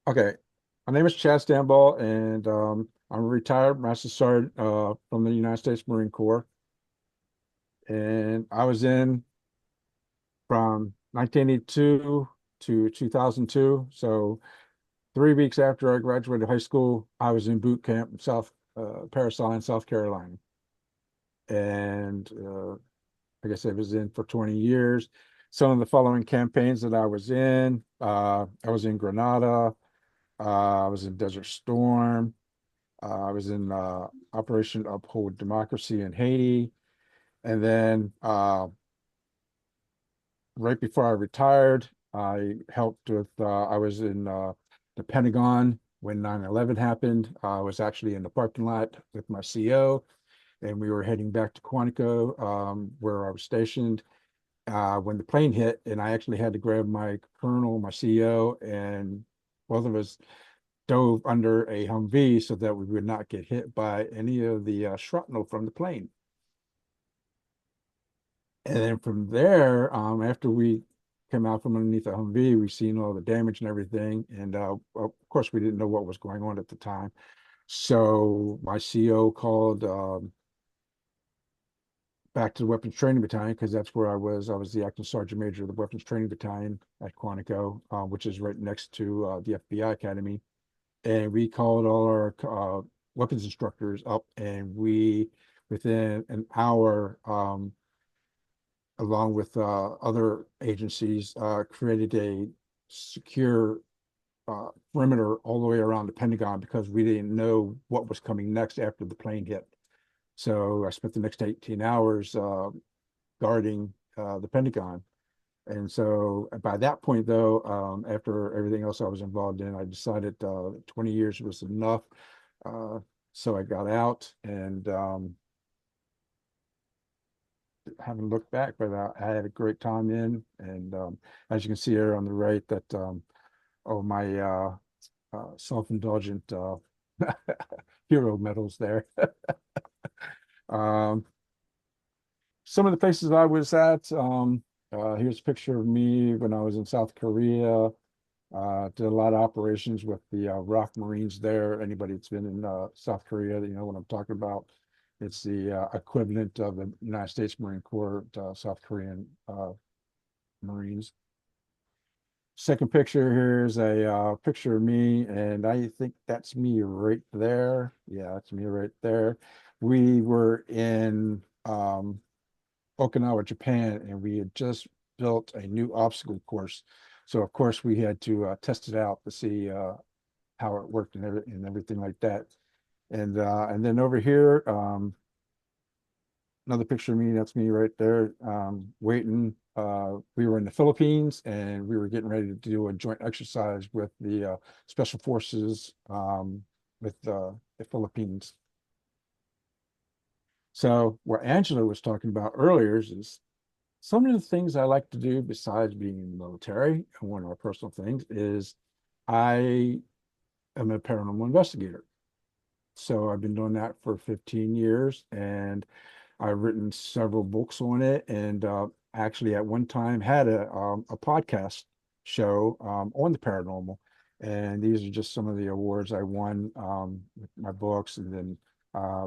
Okay, my name is Chad Stambaugh, and I'm a retired Master Sergeant from the United States Marine Corps, and I was in from 1982 to 2002. So 3 weeks after I graduated high school, I was in boot camp in Parris Island, South Carolina, and like I said, I was in for 20 years. Some of the following campaigns that I was in: I was in Grenada, I was in Desert Storm. I was in Operation Uphold Democracy in Haiti. And then right before I retired, I helped with, I was in the Pentagon when 9/11 happened. I was actually in the parking lot with my CO, and we were heading back to Quantico, where I was stationed. When the plane hit, and I actually had to grab my colonel, my CO, and both of us dove under a Humvee so that we would not get hit by any of the shrapnel from the plane. And then from there, after we came out from underneath the Humvee, we seen all the damage and everything. And of course, we didn't know what was going on at the time. So my CO called back to the Weapons Training Battalion because that's where I was. I was the acting sergeant major of the Weapons Training Battalion at Quantico, which is right next to the FBI Academy. And we called all our weapons instructors up, and we, within an hour, along with other agencies, created a secure perimeter all the way around the Pentagon because we didn't know what was coming next after the plane hit. So I spent the next 18 hours guarding the Pentagon. And so by that point, though, after everything else I was involved in, I decided 20 years was enough. Uh, so I got out and haven't looked back, but I had a great time in. And as you can see here on the right, that oh my self-indulgent hero medals there. Um, some of the places I was at. Here's a picture of me when I was in South Korea. Did a lot of operations with the ROK Marines there. Anybody that's been in South Korea, you know what I'm talking about. It's the equivalent of the United States Marine Corps, South Korean Marines. Second picture here is a picture of me, and I think that's me right there. Yeah, that's me right there. We were in Okinawa, Japan, and we had just built a new obstacle course. So of course we had to test it out to see how it worked and everything like that. And then over here, another picture of me. That's me right there, waiting. We were in the Philippines, and we were getting ready to do a joint exercise with the Special Forces with the Philippines. So what Angela was talking about earlier is some of the things I like to do besides being in the military, and one of my personal things is I am a paranormal investigator. So I've been doing that for 15 years, and I've written several books on it, and actually at one time had a podcast show on the paranormal. And these are just some of the awards I won with my books. And then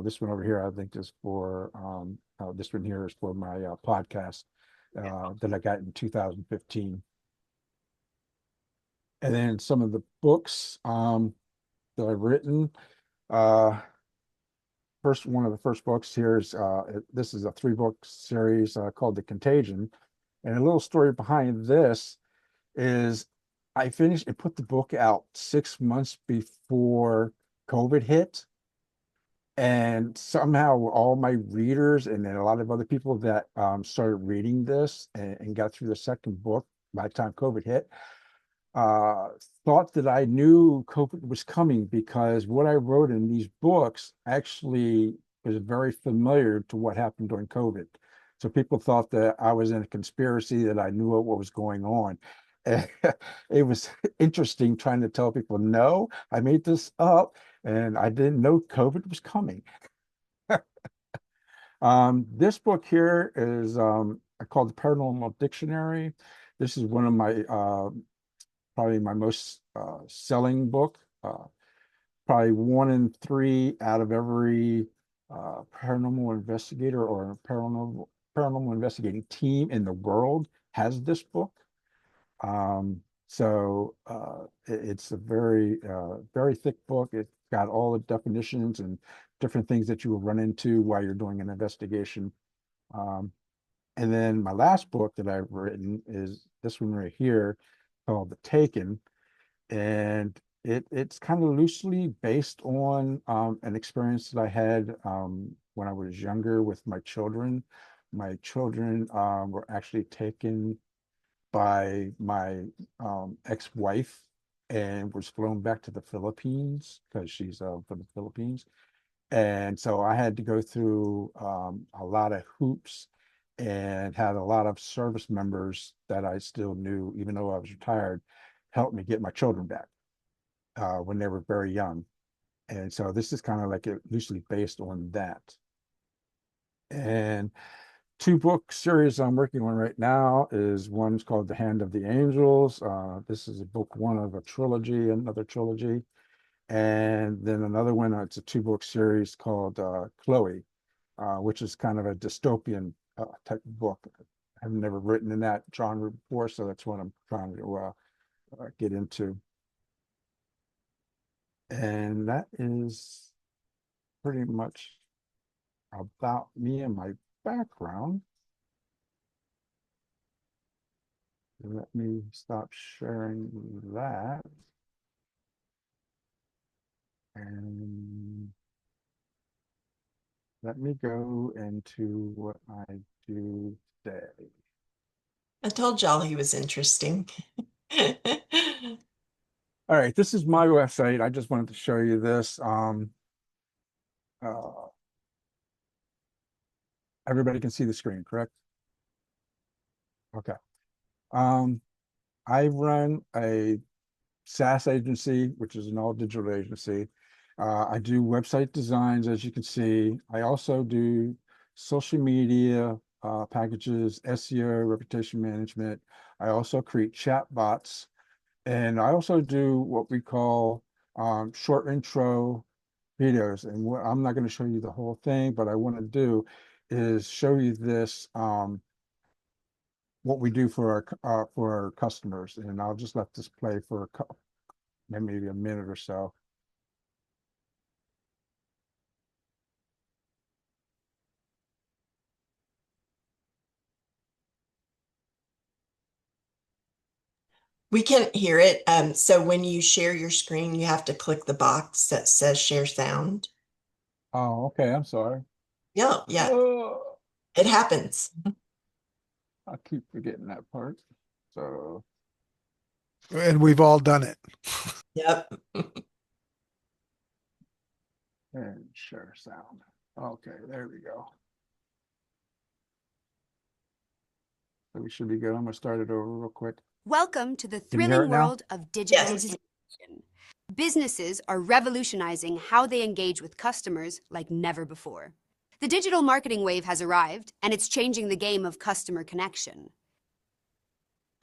this one over here, I think is for this one here is for my podcast that I got in 2015. And then some of the books that I've written. Uh, First one of the first books here is this is a three-book series called The Contagion. And a little story behind this is I finished and put the book out 6 months before COVID hit. And somehow all my readers and then a lot of other people that started reading this and got through the second book by the time COVID hit, uh, thought that I knew COVID was coming because what I wrote in these books actually was very familiar to what happened during COVID. So people thought that I was in a conspiracy, that I knew what was going on. And it was interesting trying to tell people, no, I made this up and I didn't know COVID was coming. This book here is I call the Paranormal Dictionary. This is one of my probably my most selling book. Probably one in three out of every paranormal investigator or paranormal investigating team in the world has this book. It's a very thick book. It's got all the definitions and different things that you will run into while you're doing an investigation. Um, and then my last book that I've written is this one right here called The Taken. And it's kind of loosely based on an experience that I had when I was younger with my children. My children were actually taken by my ex-wife and was flown back to the Philippines because she's from the Philippines. And so I had to go through a lot of hoops and had a lot of service members that I still knew, even though I was retired, help me get my children back when they were very young. And so this is kind of like loosely based on that. And two book series I'm working on right now is one's called The Hand of the Angels. This is a book one of a trilogy, another trilogy. And then another one, it's a two-book series called Chloe, which is kind of a dystopian type of book. I've never written in that genre before, so that's what I'm trying to get into. And that is pretty much about me and my background. Let me stop sharing that. And let me go into what I do today. I told y'all he was interesting. All right, this is my website. I just wanted to show you this. Uh, Everybody can see the screen, correct? Okay. Um, I run a SaaS agency, which is an all digital agency. I do website designs, as you can see. I also do social media packages, SEO, reputation management. I also create chat bots, and I also do what we call short intro videos. And I'm not going to show you the whole thing, but I want to do is show you this what we do for our customers. And I'll just let this play for maybe a minute or so. We can hear it. So when you share your screen, you have to click the box that says share sound. Oh, okay. I'm sorry. Yeah, yeah, Oh, it happens. I keep forgetting that part. So, And we've all done it. Yep. and share sound. Okay, there we go. So we should be good. I'm gonna start it over real quick. Welcome to the Can you hear thrilling it now? world of Yes. digitalization. Businesses are revolutionizing how they engage with customers like never before. The digital marketing wave has arrived, and it's changing the game of customer connection.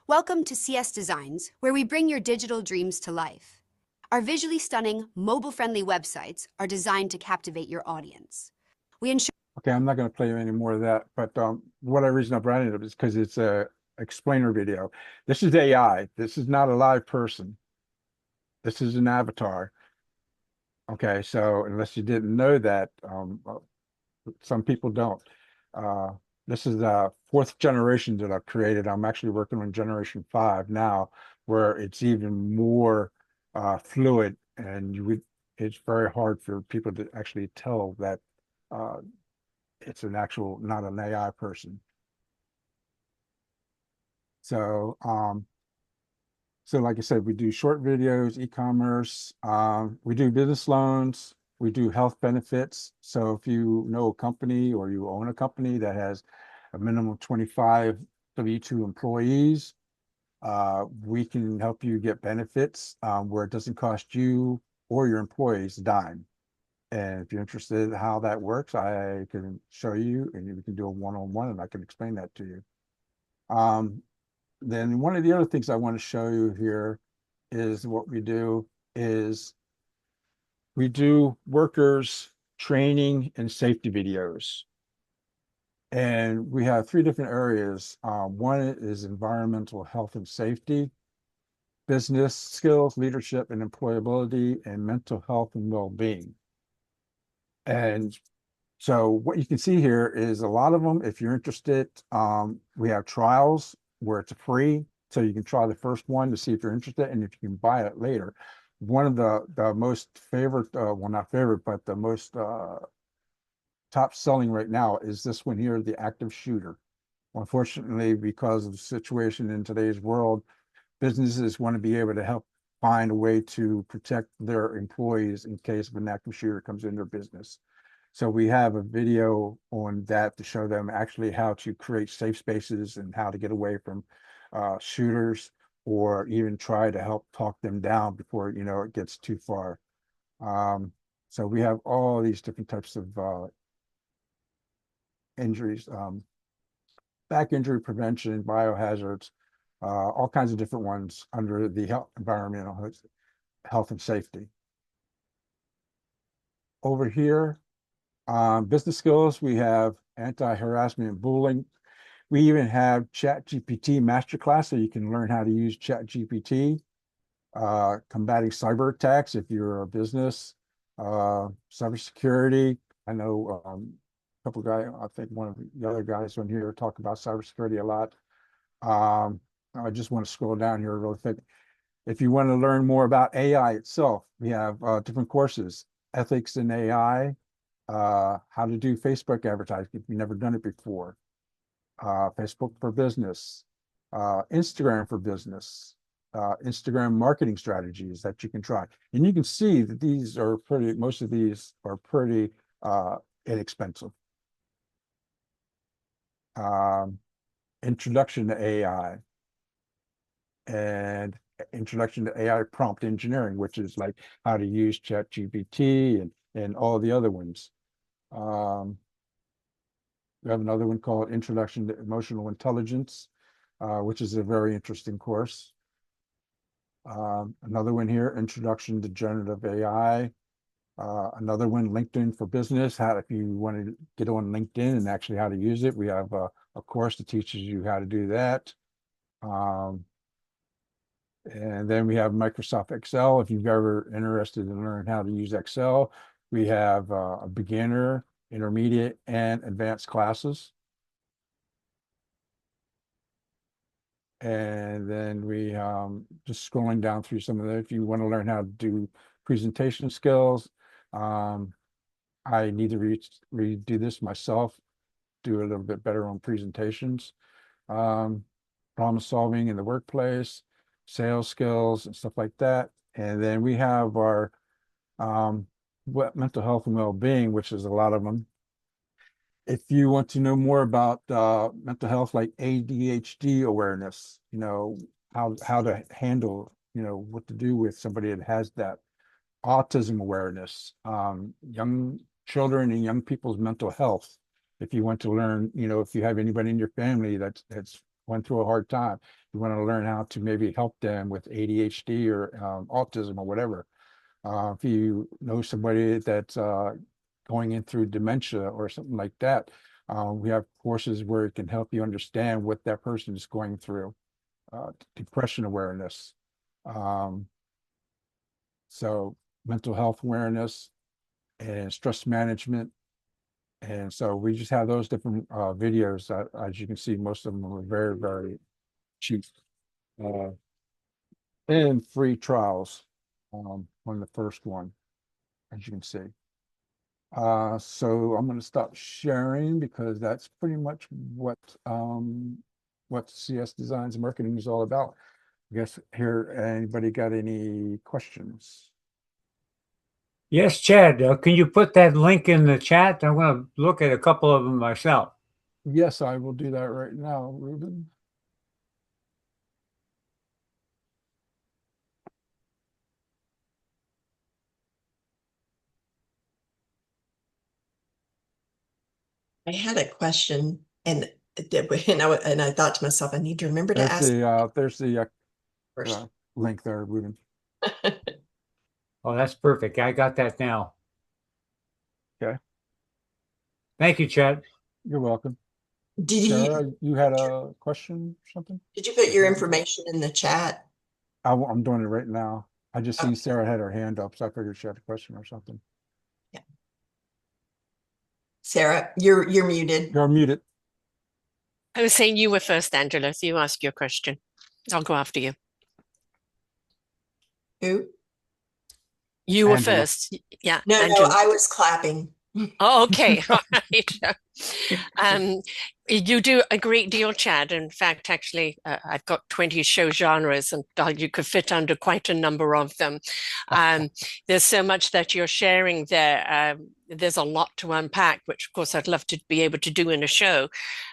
Welcome to CS Designs, where we bring your digital dreams to life. Our visually stunning, mobile-friendly websites are designed to captivate your audience. We ensure Okay, I'm not gonna play any more of that, but what I reason I brought it up is because it's a explainer video. This is AI. This is not a live person. This is an avatar. Okay, so unless you didn't know that, some people don't. Uh, this is the fourth generation that I've created. I'm actually working on generation five now, where it's even more fluid, and it's very hard for people to actually tell that uh, it's an actual, not an AI person. So, so like I said, we do short videos, e-commerce, we do business loans, we do health benefits. So if you know a company or you own a company that has a minimum of 25 W-2 employees, we can help you get benefits where it doesn't cost you or your employees a dime. And if you're interested in how that works, I can show you and we can do a one-on-one and I can explain that to you. Then one of the other things I want to show you here is what we do is we do workers training and safety videos. And we have three different areas. One is environmental health and safety, business skills, leadership and employability, and mental health and well-being. And so what you can see here is a lot of them, if you're interested, we have trials where it's free. So you can try the first one to see if you're interested and if you can buy it later. One of the most favorite, well, not favorite, but the most top selling right now is this one here, the active shooter. Unfortunately, because of the situation in today's world, businesses want to be able to help find a way to protect their employees in case of an active shooter comes in their business. So we have a video on that to show them actually how to create safe spaces and how to get away from shooters, or even try to help talk them down before, it gets too far. So we have all these different types of injuries, back injury prevention, biohazards, all kinds of different ones under the environmental health and safety. Over here, business skills, we have anti-harassment and bullying. We even have ChatGPT masterclass, so you can learn how to use ChatGPT. Combating cyber attacks if you're a business, cybersecurity. I know a couple of guys, I think one of the other guys on here talk about cybersecurity a lot. I just want to scroll down here real quick. If you want to learn more about AI itself, we have different courses: ethics in AI, how to do Facebook advertising if you've never done it before, Facebook for business, Instagram for business, Instagram marketing strategies that you can try. And you can see that most of these are pretty inexpensive. Introduction to AI and introduction to AI prompt engineering, which is like how to use ChatGPT and all the other ones. We have another one called Introduction to Emotional Intelligence, which is a very interesting course. Another one here, Introduction to Generative AI. Another one, LinkedIn for Business. If you want to get on LinkedIn and actually how to use it, we have a course that teaches you how to do that. And then we have Microsoft Excel. If you've ever interested in learning how to use Excel, we have a beginner, intermediate, and advanced classes. And then we just scrolling down through some of the, if you want to learn how to do presentation skills, I need to redo this myself, do a little bit better on presentations, problem solving in the workplace, sales skills and stuff like that. And then we have our mental health and well-being, which is a lot of them. If you want to know more about mental health, like ADHD awareness, how to handle, what to do with somebody that has that, autism awareness, young children and young people's mental health. If you want to learn, if you have anybody in your family that's went through a hard time, you want to learn how to maybe help them with ADHD or autism or whatever. If you know somebody that's going in through dementia or something like that, we have courses where it can help you understand what that person is going through. Depression awareness. So mental health awareness and stress management. And so we just have those different videos that, as you can see, most of them are very, very cheap. And free trials on the first one, as you can see. So I'm going to stop sharing because that's pretty much what CS Designs and Marketing is all about. I guess here, anybody got any questions? Yes, Chad, can you put that link in the chat? I'm going to look at a couple of them myself. Yes, I will do that right now, Ruben. I had a question and and I thought to myself, I need to remember to There's ask the first. link there, Ruben. Oh, that's perfect. I got that now. Okay. Thank you, Chad. You're welcome. Did Sarah, you had a question or something? did you put your information in the chat? I'm doing it right now. I just Oh. see Sarah had her hand up, so I figured she had a question or something. Sarah, you're muted. You're muted. I was saying you were first, Angela, so you ask your question. I'll go after you. Who? You were Angela. first. Yeah, No, Angela. I was clapping. Oh, okay. All right. You do a great deal, Chad. In fact, actually, I've got 20 show genres, and you could fit under quite a number of them. There's so much that you're sharing there. There's a lot to unpack, which, of course, I'd love to be able to do in a show.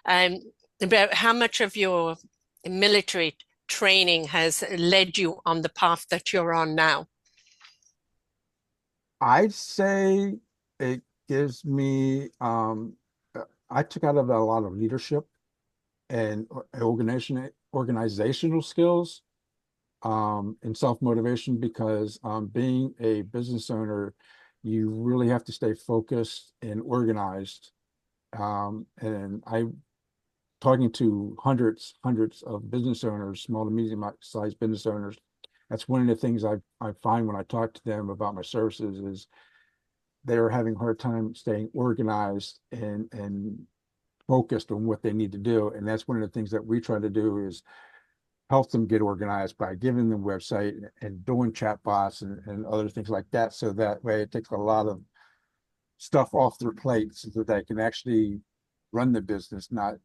About how much of your military training has led you on the path that you're on now? I'd say it gives me I took out of that a lot of leadership and organizational skills and self-motivation because being a business owner, you really have to stay focused and organized. And I talking to hundreds of business owners, small to medium sized business owners. That's one of the things I find when I talk to them about my services is they're having a hard time staying organized and focused on what they need to do. And that's one of the things that we try to do is help them get organized by giving them website and doing chat bots and other things like that. So that way it takes a lot of stuff off their plate so that they can actually run the business, not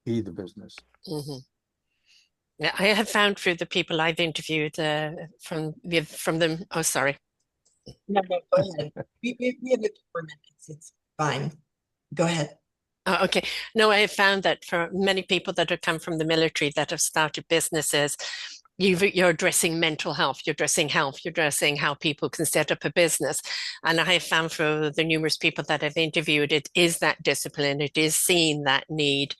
be the business. Mm-hmm. Yeah, I have found through the people I've interviewed from them. Oh, sorry. No, go ahead. We have a couple of minutes. It's fine. Go ahead. Oh, okay. No, I have found that for many people that have come from the military that have started businesses, you're addressing mental health, you're addressing health, you're addressing how people can set up a business. And I have found for the numerous people that I've interviewed, it is that discipline, it is seeing that need.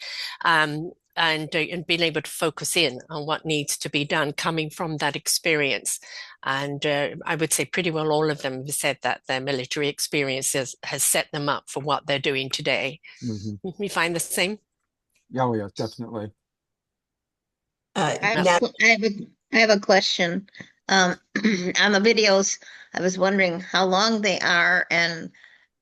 And being able to focus in on what needs to be done coming from that experience. And I would say pretty well all of them have said that their military experiences has set them up for what they're doing today. Mm-hmm. You find the same? Oh, yeah, definitely. I have a question. On the videos, I was wondering how long they are and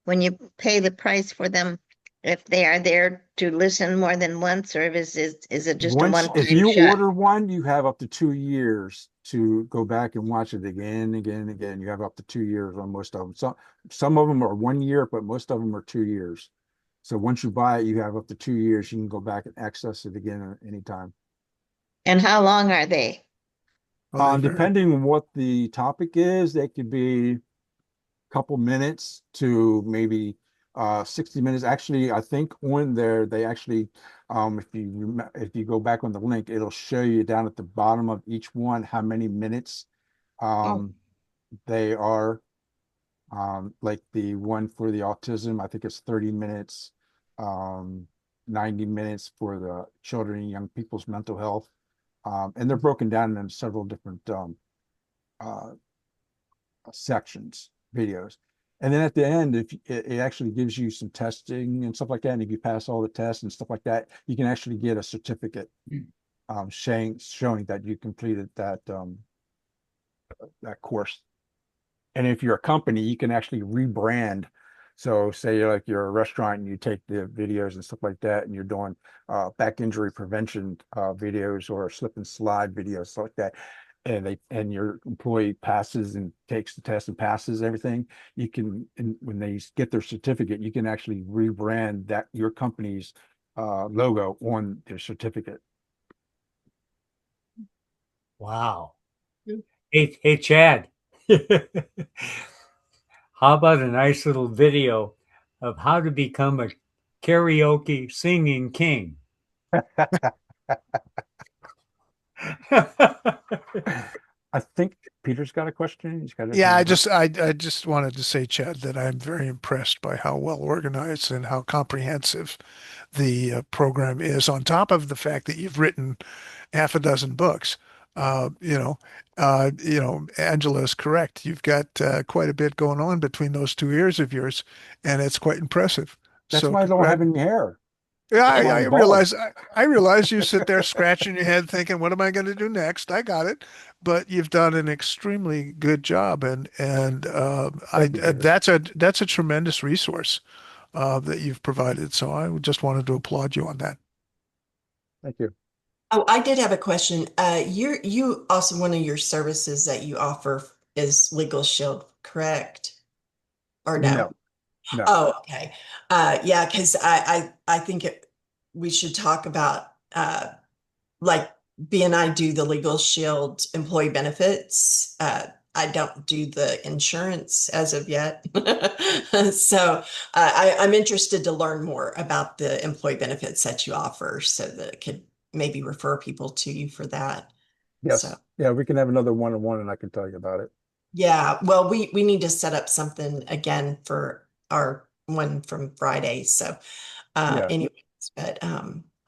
when you pay the price for them, if they are there to listen more than once, or is it just a Once, one-time if you shot? order one, you have up to 2 years to go back and watch it again, again, again. You have up to 2 years on most of them. Some of them are 1 year, but most of them are 2 years. So once you buy it, you have up to 2 years. You can go back and access it again at any time. And how long are they? Well, they vary. Depending on what the topic is, they could be a couple minutes to maybe 60 minutes. Actually, I think on there they actually if you go back on the link, it'll show you down at the bottom of each one how many minutes they are. Like the one for the autism, I think it's 30 minutes, 90 minutes for the children and young people's mental health. And they're broken down in several different sections, videos. And then at the end, if it actually gives you some testing and stuff like that, and if you pass all the tests and stuff like that, you can actually get a certificate showing that you completed that course. And if you're a company, you can actually rebrand. So say you're a restaurant and you take the videos and stuff like that, and you're doing back injury prevention videos or slip and slide videos, stuff like that. And your employee passes and takes the test and passes everything, you can, and when they get their certificate, you can actually rebrand that your company's logo on their certificate. Wow. Mm. Hey, Chad. How about a nice little video of how to become a karaoke singing king? I think Peter's got a question. He's got Yeah, I just wanted to say, Chad, that I'm very impressed by how well organized and how comprehensive the program is, on top of the fact that you've written half a dozen books. You know, Angela is correct. You've got quite a bit going on between those two ears of yours, and it's quite impressive. That's So, why I don't have any hair. yeah, That's why I I'm bald. realize I realize you sit there scratching your head thinking, what am I going to do next? I got it. But you've done an extremely good job, and Thank you, Peter. that's a tremendous resource that you've provided. So I just wanted to applaud you on that. Thank you. Oh, I did have a question. You also, one of your services that you offer is Legal Shield, correct? Or no? No, no. Oh, okay. Yeah, because I think we should talk about like B and I do the Legal Shield employee benefits. I don't do the insurance as of yet. So I'm interested to learn more about the employee benefits that you offer so that it could maybe refer people to you for that. So Yes. Yeah, we can have another one-on-one and I can tell you about it. yeah, well, we need to set up something again for our one from Friday. So Yeah. anyways, but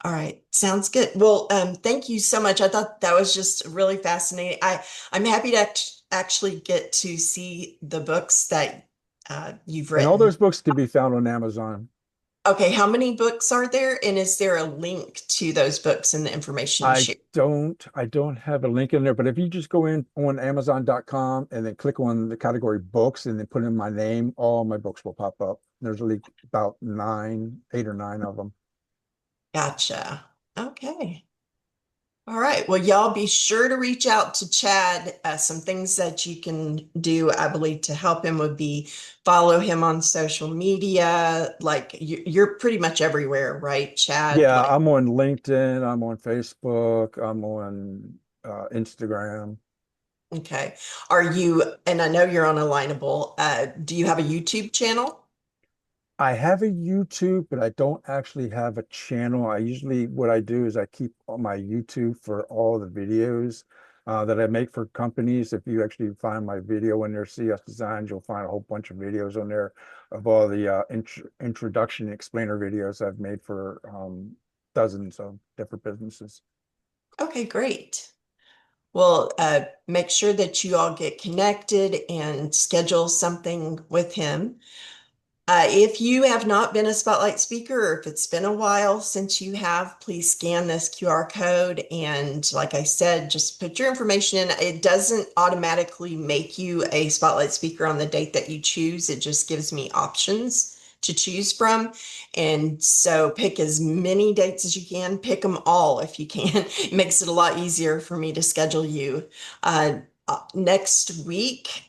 all right, sounds good. Well, thank you so much. I thought that was just really fascinating. I'm happy to actually get to see the books that you've And all written. those books can be found on Amazon. Okay, how many books are there? And is there a link to those books and the information you share? I don't have a link in there, but if you just go in on Amazon.com and then click on the category books and then put in my name, all my books will pop up. There's like about 8 or 9 of them. Gotcha. Okay. All right. Well, y'all be sure to reach out to Chad. Some things that you can do, I believe, to help him would be follow him on social media. Like you're pretty much everywhere, right, Chad? Yeah, Like, I'm on LinkedIn, I'm on Facebook, I'm on Instagram. okay. Are you, and I know you're on Alignable, do you have a YouTube channel? I have a YouTube, but I don't actually have a channel. What I do is I keep on my YouTube for all the videos that I make for companies. If you actually find my video in there, CS Designs, you'll find a whole bunch of videos on there of all the introduction explainer videos I've made for dozens of different businesses. Okay, great. Well, make sure that you all get connected and schedule something with him. If you have not been a Spotlight speaker, or if it's been a while since you have, please scan this QR code. And like I said, just put your information in. It doesn't automatically make you a Spotlight speaker on the date that you choose. It just gives me options to choose from. And so pick as many dates as you can, pick them all if you can. It makes it a lot easier for me to schedule you. Next week,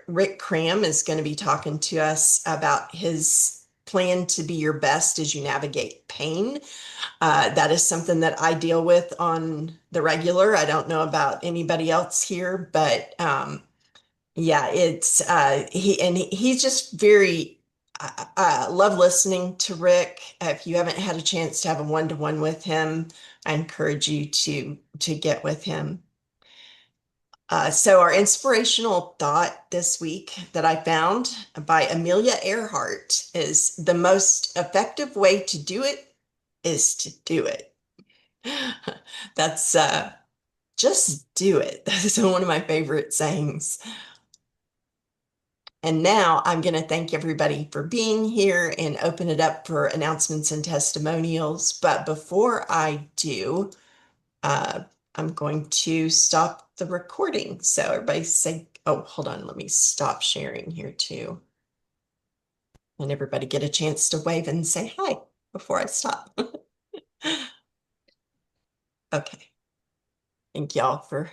Rick Cram is going to be talking to us about his plan to be your best as you navigate pain. That is something that I deal with on the regular. I don't know about anybody else here, but yeah, it's he's just very. I love listening to Rick. If you haven't had a chance to have a one-to-one with him, I encourage you to get with him. So our inspirational thought this week that I found by Amelia Earhart is the most effective way to do it is to do it. That's just do it. That is one of my favorite sayings. And now I'm going to thank everybody for being here and open it up for announcements and testimonials. But before I do, uh, I'm going to stop the recording. So everybody say, oh, hold on, let me stop sharing here too. And everybody get a chance to wave and say hi before I stop. Okay. Thank y'all for